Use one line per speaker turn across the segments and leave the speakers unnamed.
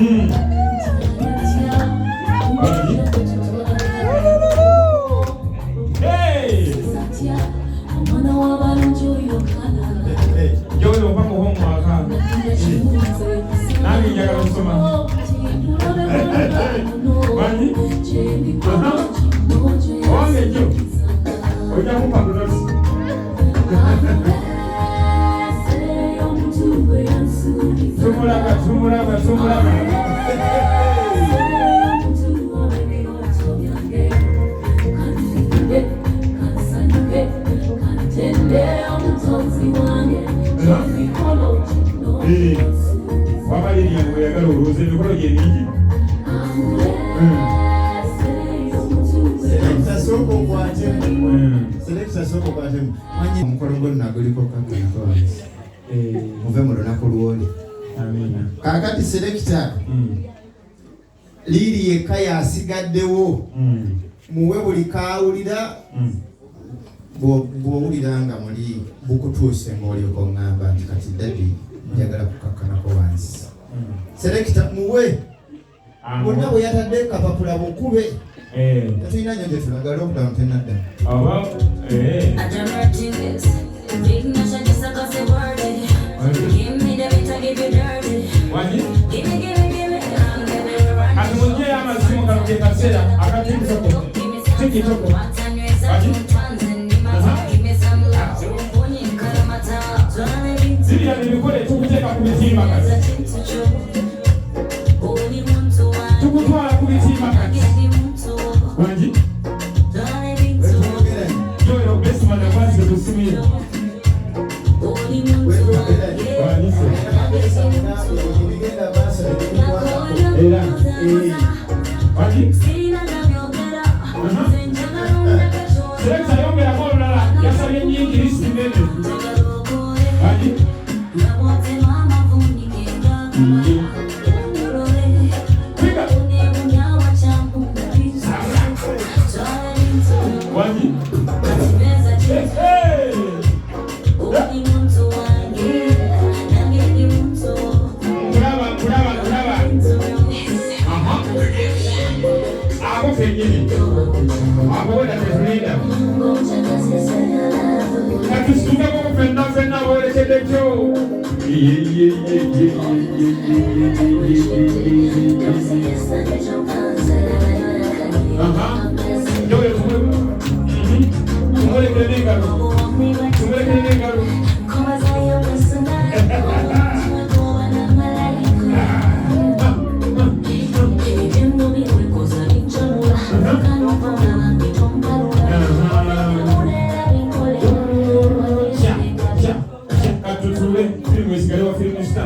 Hey! Yo yo pa mo mwaka. Nani njagala kusoma? Wani? Wange jo. Oja mupanga nosi. Tumulaga. Wabali ni kuyagala uruze mikolo gye mingi.
Selekta soko kwate manyi omukolongo naguliko kakako. Muve mu lunaku lwoli.
Amina.
Kakati selekta liri yekka yasigaddewo. Muwe buli kawulira bw'owulira nga muli bukutuuse ng'oliko ngamba nti kati dadi njagala kukakkanako wansi. Selekta muwe bonna bwe yatadde kapapula bukube tulina nnyo gye tulaga lockdown tennadda.
Ati mwenye amasimu kano ke kaseera akati msoko tikitoko ziriya nebikole tukuteeka ku bitimba kati tukutwala ku bitimba kati wangi yoyo besimana kwanze tusimiye era wangi selekta yongera ko olulala yasabye nyingi lisiti nene wangi wangi ako kenyini ako wena tetulinda katusukako fenna bolekedekyo tumulekere n'engalo katutule firimu esigale wa firimu sita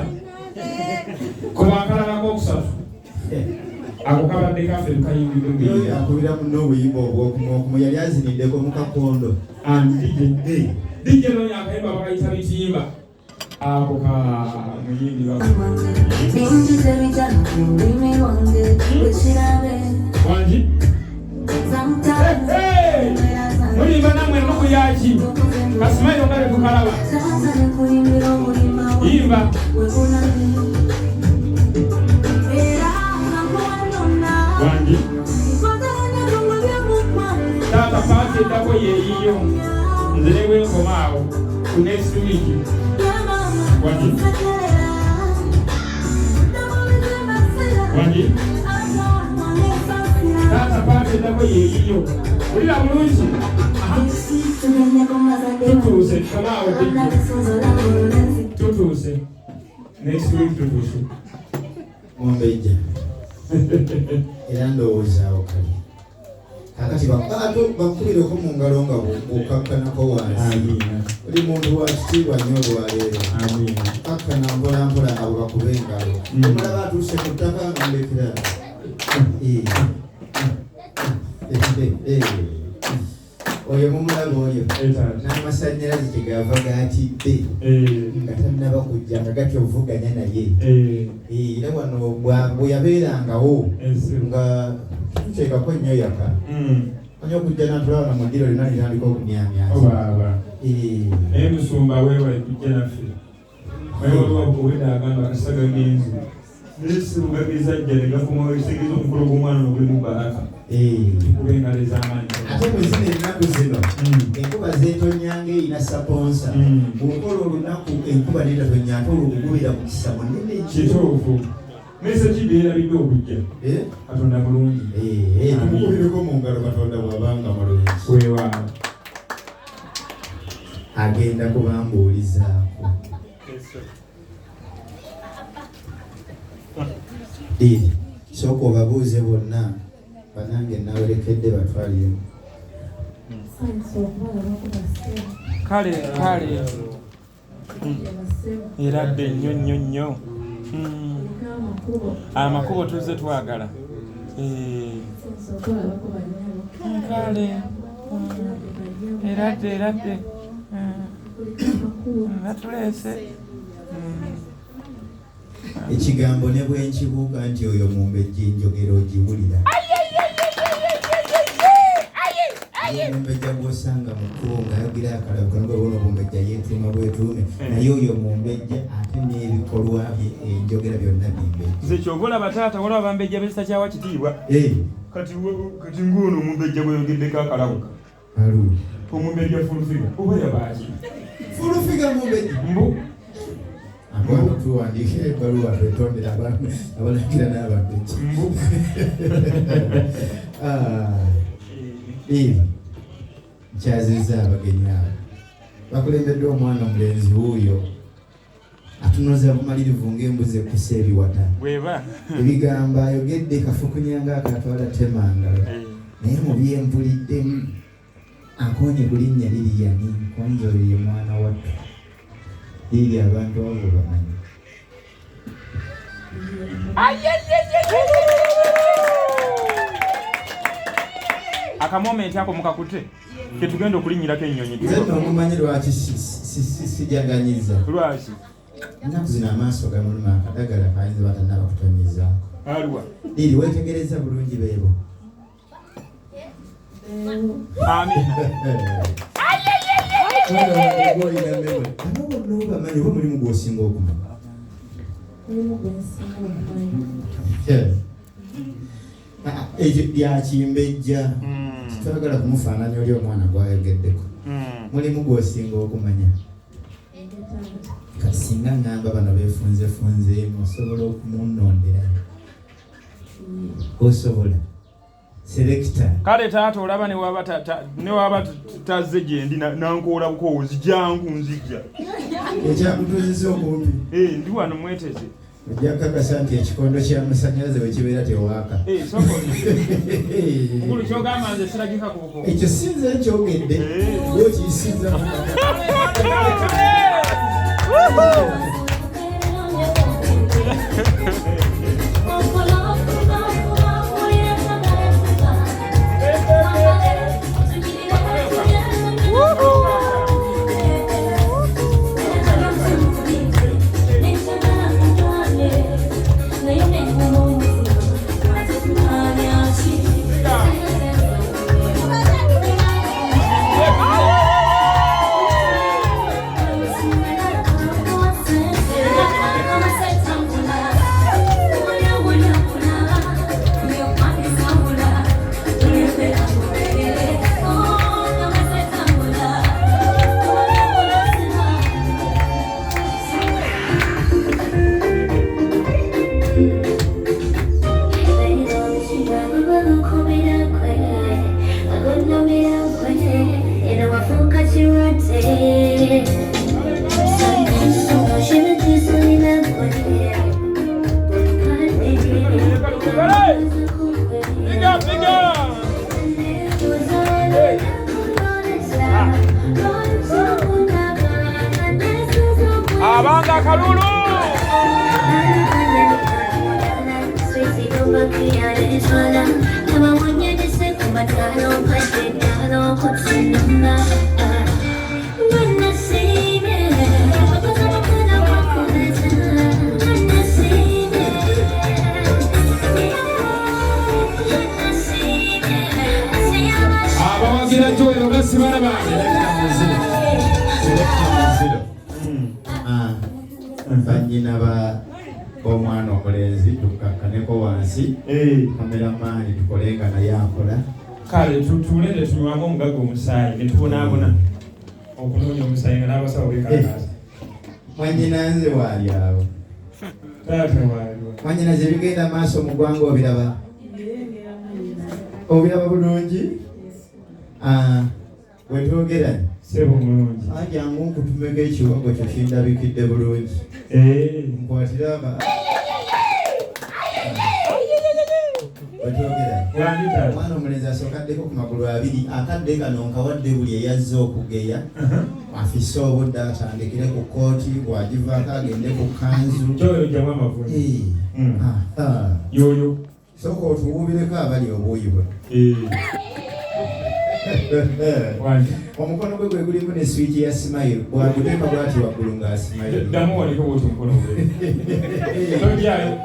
kubankalalako okusatu ako kabadde kaffe tukayingidde
akubira muno obuyimba obwokumu yali aziniddeko mu kakondo
DJ nonya akayimba bakayita bitimba ako ka muyimbi wangi mulimba namwe ennuku yaki kasimairo ngale tukalaba yimba wangi tata paati eddako yeeyiyo nze ne bwenkomaawo ku next week wangi wangi tata paati eddako yeeyiyo ulira bulungi tutuuse komaawo tutuuse next week tutuuse
ombejja era ndowoozawo kali kakati bakubireko mu ngalo nga bukakkanako wansi oli muntu wa kitiibwa nnyo olwaleero kakkana mpolampola abo bakube engalo omulaba atuuse ku ttaka nga mbekera oyo mumulaba oyo n'amasannyalaze tegava gatidde nga tannaba kujja nga gatya ovuganya naye era wano bwe yabeerangawo nga tuteekako ennyo yaka anya okujja natulaba na mudiro lina litandika okunyamyaza
naye musumba weewale tujja naffe waliwo owedda agamba akasaga genzi This is getting from our second program of Mubaraka.
Ate mwezine ennaku zino enkuba zeetonyange ina saponsa bw'okola olunaku enkuba neetatonyanga ate olwokugubira ku kisa munene
kituufu mese kibeerabidde okujja katonda mulungi
tumukubireko mu ngalo katonda bw'abanga mulungi
weewaawo
agenda kubambuulizaako diri sooka obabuuze bonna banange nawerekedde batwaliremu
kale era dde nnyo amakubo tuzze twagala kale era dde batuleese
ekigambo ne bwenkibuuka nti oyo mumbejja enjogera ogiwulira omumbejja gw'osanga mu kkubo ng'ayogira akalabuka nga bona omumbejja yeetuuma bwetuume naye oyo mumbejja ate n'ebikolwa bye enjogera byonna bimbejja
nze kyova olaba taata walaba bambejja beesa kyawa kitiibwa kati ng'ono omumbejja bweyogeddeko akalabuka omumbejja fulufiga oba yabaaki
fulufiga mumbejja mbu abantu tuwandiikira ebbaluwa twetondera abalagira n'abambejja mbu nkyazizza abagenyi abo bakulembeddwa omwana omulenzi wuuyo atunoza bumalirivu ng'embuzi ekussa ebiwata ebigambo ayogedde kafukunyanga akatwala temangalo naye mu byempuliddemu akonye ku linnya liriyani konza oyo ye mwana wattu liri abantu abo bamanyi
akamomenti ako mukakute ketugenda okulinnyirako ennyonyi
omumanyi lwaki sijaganyiza
lwaki
ennaku zino amaaso gamuluma akadagala kayinza batanaba kutonyizaako
alwa
liri wetegereza bulungi beebo bamanyi oba mulimu gwosinga okumanya ekyo byakimbejja kitwagala kumufaananya oli omwana gwayogeddeko mulimu gwosinga okumanya kati singa ngamba bano beefunzefunzeemu osobola okumunondera osobola selekita
kale taata olaba newaba tazze gyendi nankoola bukoozi jangu nzijja
ekyakutuzisa okumpi
ndi wano mweteze
ojjakakasa nti ekikondo ky'amasanyalaze bwe kibeera tewaaka
mukulu kyogamba nze siragika ku buko
ekyo sinze nkyogedde okiisinza
abanga kalulu
abawagira ntoyo basibala bange
banyina ba n'omwana omulenzi tukakkaneko wansi kameramaani tukolenga naye akola
kale tulende tunywamu omugaga omusaayi ne tubonaabona okunoonya omusaayi nga n'abasawo bekalakaasa
mwanyinanze waali awo
taata waaliwo
mwanyinaze bigenda maaso mu ggwanga obiraba bulungi wetwogeranye
sebo mulungi
ajangu nkutumeko ekiwongo kyo kindabikidde bulungi nkwatira wetwogeranye omwana omulenzi asookaddeko ku magulu abiri akadde kano nkawadde buli eyazze okugeya afise obudde atandikire ku kooti bwagivaako agende ku kanzu
kyoyojamu amavuni yoyo
sooka otuwuubireko abali obuuyi bwe omukono gwe gwe gulimu ne switi ya smile bwaguteeka bwati waggulu nga asmile
ddamu waliko bwoti omukono gwe tojyayo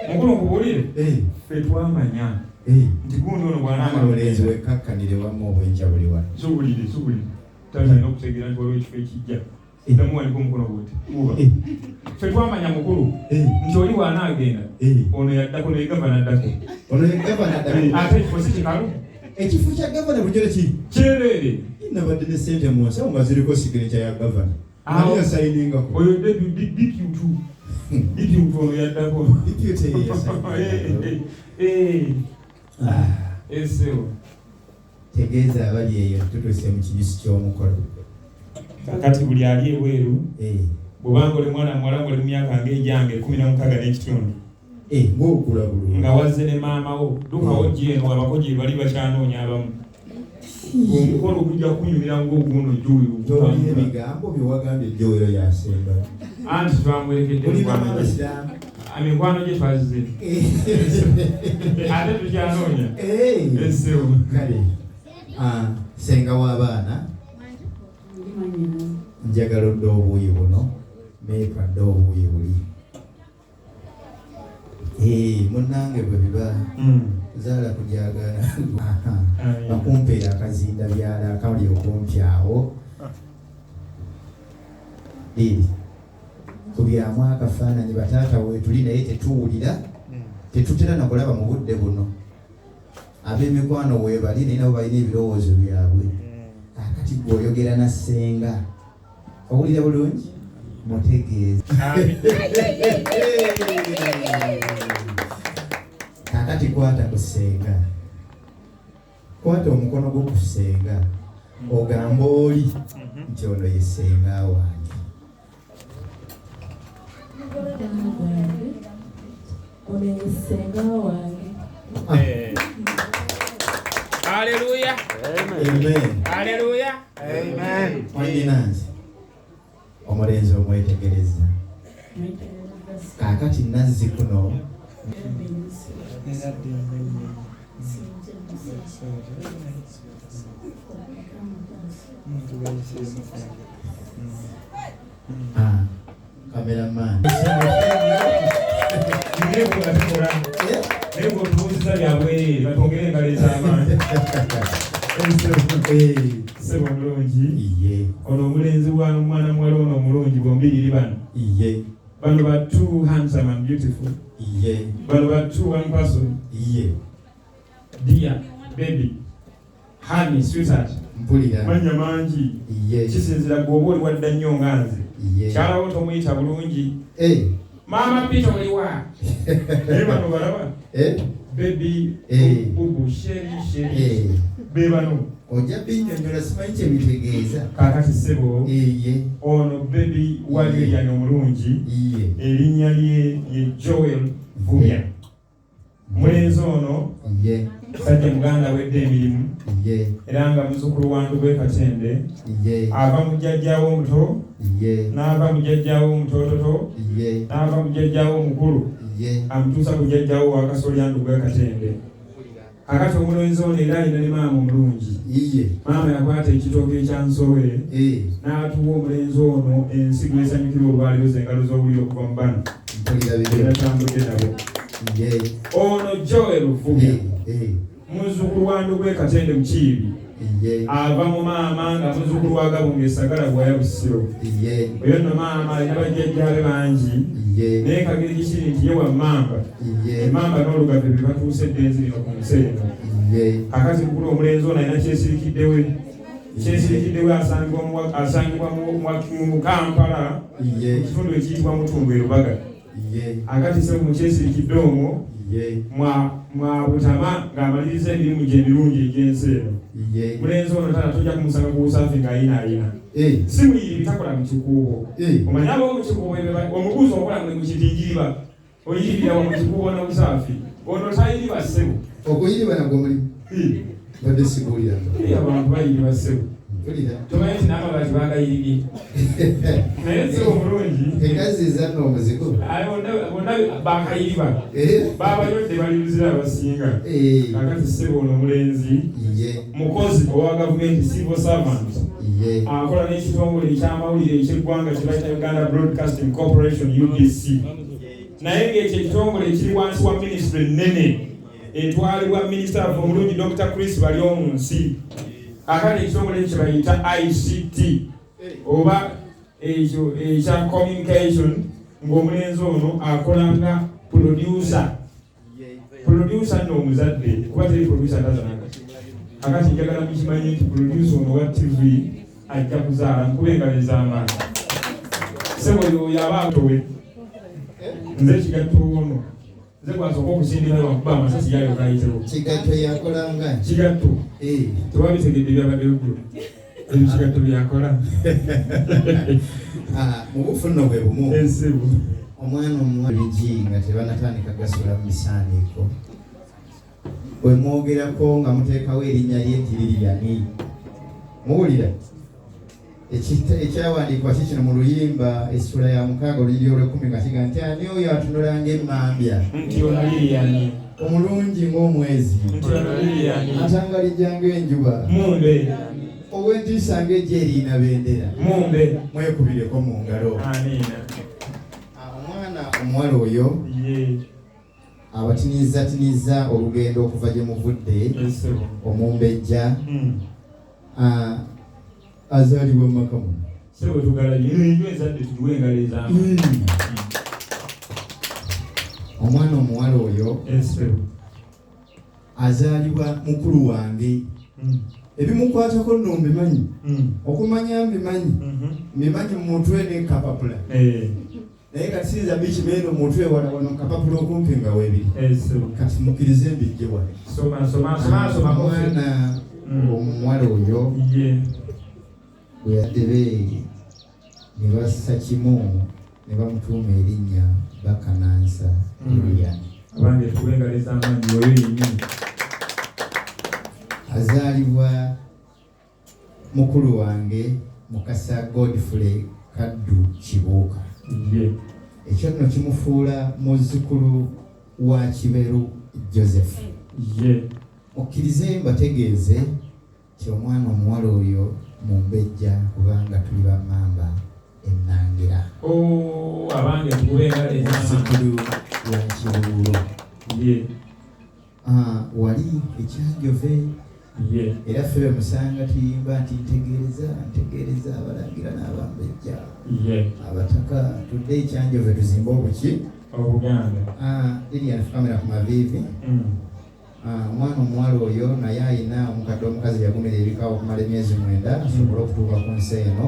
mukulu nkubulire ffe twamanya nti gundi ono
bwanamulenzi wekkakkanire wamu obwenja buli wano
subulire tatalina okutegeera nti waliwo ekifo ekijja ddamu waliko omukono bwoti ffe twamanya mukulu nti oli waanaagenda ono yaddako naye gavana addako ate ekifo si kikalu
ekifo kya gavana bujole ki
kyereere
nabadde ne sente mu nsawo nga ziriko signature ya gavana ani yasayiningako
oyo diputu ono yaddako esewo
tegeeza abali eyo tutuse mu kinyusi ky'omukolo
kakati buli ali ebweru bwobanga oli mwana muwala ng'oli mu myaka ng'egyange 16 n'ekitundu
ng'okula bulungi
nga wazze ne maama wo dukawo gyeno abako gye bali bakyanoonya abamu omukolo gujja kunyumira ng'oguno juwiru
tolina ebigambo byewagambye ejjowero yasemba
anti twamwerekedde mikwano gye twazize ate tukyanoonya esewo
kale senga w'abaana njagala odde obuuyi buno meetwadde obuuyi buli munnange bwe biba zaala kujagala bakumpeera akazinda byala akali okumpi awo kubyamu akafaananyi bataata weetuli naye tetuwulira tetutera nakulaba mu budde buno ab'emikwano weebali naye nabo balina ebirowoozo byabwe akati gweoyogera na ssenga owulira bulungi mutegeeza kakati kwata kusenga kwata omukono gwo kusenga ogamba oli nti ono ye ssenga wange
Haleluya.
Amen.
Haleluya.
Amen. Mwanyinanze omulenzi omwetegereza kakati nazzi kuno cameraman
Nebo tubuuziza byabwerere batongere engalo ez'amaanyi. Sebo mulungi. Ono omulenzi wano omwana muwala ono omulungi bombi liri bano. Bano ba two handsome and beautiful. Bano ba two one person. Dear baby, honey, sweetheart.
Mpulira.
Manya mangi. Kisinzira gwoba oli wadda nnyo nga nze. Kyalawo tomuyita bulungi. Mama Peter oliwa. Bano balaba. Baby, bubu, sheri. Bebano.
Ojja binnyonnyola simanyi kye bitegeeza.
Kakati sebo. Ono baby Walilian omulungi. Erinnya lye ye Joel Vumya. Mulenzi ono. Sajja muganda wedde emirimu. Era nga muzzukulu wa Ndugwe Katende. Ava mu jjajjaawo omuto. N'ava mu jjajjaawo omutoototo. N'ava mu jjajjaawo omukulu. Amutuusa ku jjajjaawo wa Kasolya Ndugwe Katende. Kakati omulenzi ono era alina ne maama omulungi. Maama yakwata ekitooke ekya Nsowe. N'atuwa omulenzi ono ensigo esanyukira olwaliroza engalo z'obuliri okuva mu bano. Era tambudde nabo. Ono Joel Vumya. Muzzukulu wa Ndugwe Katende Mukiibi. Ava mu maama nga muzzukulu wa Gabunga Essagala bw'aya Busiro. Oyo nno maama alina bajjajjaabe bangi. naye kagere kikiri nti ye wammamba emmamba n'olugabe bye batuuse eddenzi lino ku nsi eno kakati kuli omulenzi ono alina kyesirikiddewe asangibwa mu Kampala ekitundu ekiyitibwa Mutungu e Lubaga akati se mu kyesirikidde omwo mwa Butama ng'amaliriza emirimu gye emirungi egy'ensi eno mulenzi ono tala tojja kumusanga ku busaafi ng'ayinaayina si muyiri bitakola mu kikuubo omanyi abawo mu kikuubo omubuuzi okola mu kitingiriba oyirira mu kikuubo na busaafi ono tayiriba ssebo
okuyiriba nagwo mulimu badde sikuwulira
abantu bayiriba ssebo tomanyi nti n'amabaati bagayiribye naye ssebo omulungi
engazi zanno omuzigo
bonna bakayiriba babayodde baliruzira abasinga kakati ssebo ono omulenzi mukozi owa gavumenti civil servant akola n'ekitongole ekyamawulire eky'eggwanga kye bayita Uganda Broadcasting Corporation UBC naye ng'ekyo ekitongole ekiri wansi wa ministry nnene etwalibwa minisita omulungi Dr. Chris bali omunsi akati ekitongole ekyo bayita ICT oba ekyo ekya communication ng'omulenzi ono akola nga producer nno omuzadde kuba teri producer tazanaga akati njagala mukimanyi nti producer ono wa TV ajja kuzaala nkube engalo ez'amaanyi sebo oyo aba atowe nze kigatto ono nze gwasooka okusindika lwakuba amasasi yayo gayitewo
kigatto yakolanga
kigatto tewabitegedde byabadde ggulu ebyo kigatto byakola
mu bufunno bwe bumu
ensebo
omwana omuwaligi nga tebanatandika gasula mu misaaniiko bwe mwogerako nga muteekawo erinnya lye Lilian muwulira ekyawandiikwa kikino mu luyimba essula ya 6 oluyiri olw'10 nga kiga nti ani oyo atunula ng'emmambya
nti ono Lilian
omulungi ng'omwezi
nti ono Lilian
atangalijja ng'enjuba
mumbe
ow'entiisa ng'ejja eriina bendera
mumbe
mwekubireko mu ngalo
amiina
omwana omuwala oyo abatinizza olugendo okuva gye muvudde omumbejja azaalibwa mu maka muno
sebo tugalabye nnyo ezadde tuliwe engalo ez'amaanyi
omwana omuwala oyo azaalibwa mukulu wange ebimukwatako nno mbimanyi okumanya mbimanyi mu mutwe ne kapapula naye kati sinza bikibeera omutwe wala wano kapapula okumpi nga weebiri kati mukkirize mbijje wano omwana omuwala oyo bwe yaddebe ne bassa kimu ne bamutuuma erinnya Bakanansa Lilian
abange tuwenga ez'amaanyi oyo yennyini
azaalibwa mukulu wange Mukasa Godfrey Kaddu Kibuuka ekyo nno kimufuula muzzukulu wa Kiberu Joseph okkirize mbategeeze ti omwana omuwala oyo mumbejja kubanga tuli bammamba ennangira
abange tuwenga
muzzukulu wa Kibuulo wali ekyanjove era ffe bemusanga tuyimba nti ntegeereza abalangira n'abambejja abataka tudde ekyanjove tuzimbe obuki
obuganda
Lilian fukamira ku maviivi omwana omuwala oyo naye ayina omukadde omukazi yagumira ebikawo okumala emyezi 9 asobole okutuuka ku nsi eno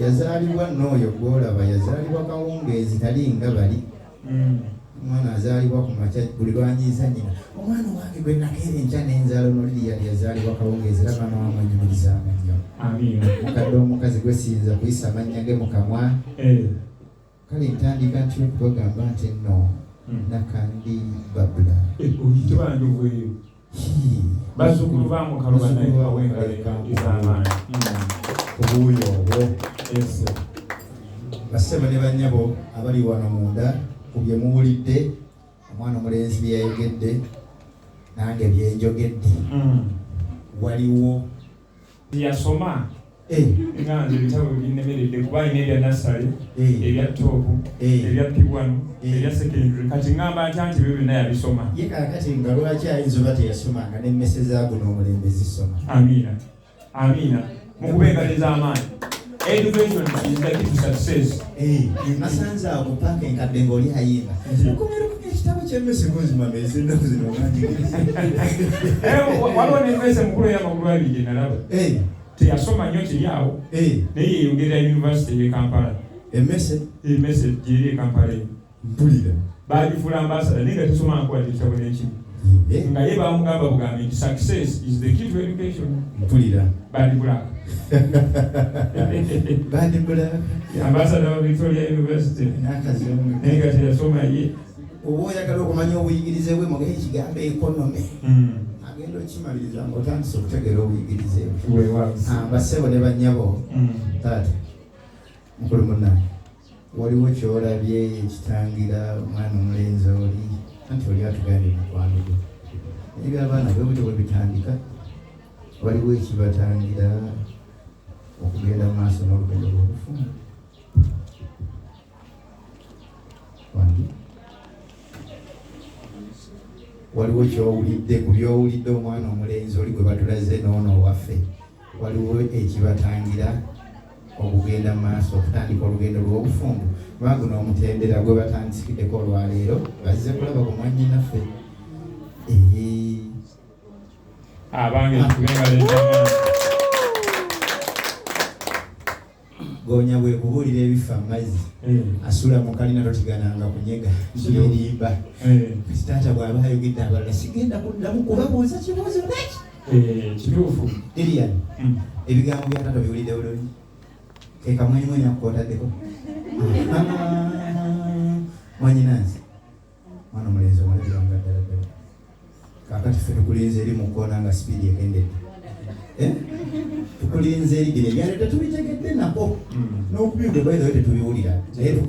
yazaalibwa n'oyo gwolaba yazaalibwa kawungeezi tali nga bali omwana azaalibwa ku makya buli lwanyiiza nnyina omwana wange gwe nakeera enkya n'enzaalo no Lilian yazaalibwa kawungeezi era maama wamwenyumirizaamu nnyo omukadde omukazi gwe siyinza kuyisa amannya ge mu kamwa kale ntandika nti okubagamba nti nno nakandi babula
oyitibandubweyo bazzukulu bamukalubanawengalez'amaanyi
obuuyo obwo bassebo ne bannyabo abali wano munda ku bye muwulidde omwana omulenzi bye yayogedde nange byenjogedde waliwo
yasoma nga nze ebitabo binnemeredde kuba alina ebya nasale ebya toopu ebya P1 ebya secondary kati ngamba ntya nti byo byonna yabisoma
ye kakati nga lwaki ayinza oba teyasomanga n'emmese zaago n'omulembe zisoma
amiina mukube engalo ez'amaanyi
Education is the key to success.
Nasanze awo paka enkadde ng'oli ayimba. Okomera ku ekitabo ky'emmese nkozima mezi ennaku zino omanyi.
Waliwo n'emmese mukulu y'amakulu abiri gye nalaba. Teyasoma nnyo kiri awo. Naye yeeyogerera University y'e Kampala.
Emmese
gyeri e Kampala.
Mpulira.
Baagifuula ambassador naye nga tesoma nkuwadde ekitabo n'ekimu. Nga ye bamugamba bugambe nti success is the key to education.
Mpulira.
Badi Black.
Badi Black.
Ambassador wa Victoria University.
Nakazungu.
Naye nga teyasoma ye.
Oba oyagala okumanya obuyigirize bwe mugaye ekigambo economy. Agenda okimaliriza ng'otandise okutegeera obuyigirize bwe. Bassebo ne bannyabo. Taata. Mukulu munnange. Waliwo ky'olabye ekitangira omwana omulenzi oli. Anti oli atugambye mukwano gwe. Eby'abaana bwe bwe bitandika. Waliwo ekibatangira okugenda mu maaso n'olugendo lw'obufumu. Waliwo ky'owulidde ku by'owulidde omwana omulenzi oli gwe batulaze n'ono owaffe. Waliwo ekibatangira okugenda mu maaso okutandika olugendo lw'obufumbo. Baguno omutendera gwe batandikiddeko olwaleero bazze kulaba ku mwannyinaffe.
Abange tubengalezanga.
Gonya bwe kubuulira ebifa amazzi. Asula mu kalina totigananga kunyega kirimba. Taata bw'aba ayogedde abalala sigenda kuddamu kubabuuza kibuuzo neki.
Kituufu.
Lilian, ebigambo bya taata biwulidde bulungi. Keka mwenye akukootaddeko. Mwanyinansi. Mwana omulenzi omulabiranga ddala ddala. Kaakati ffe tukulinze eri mu kkoona nga sipiidi ekendedde. Tukulinze eri bino ebyalo tetubitegedde nako. N'okubyuka by the way tetubiwulira.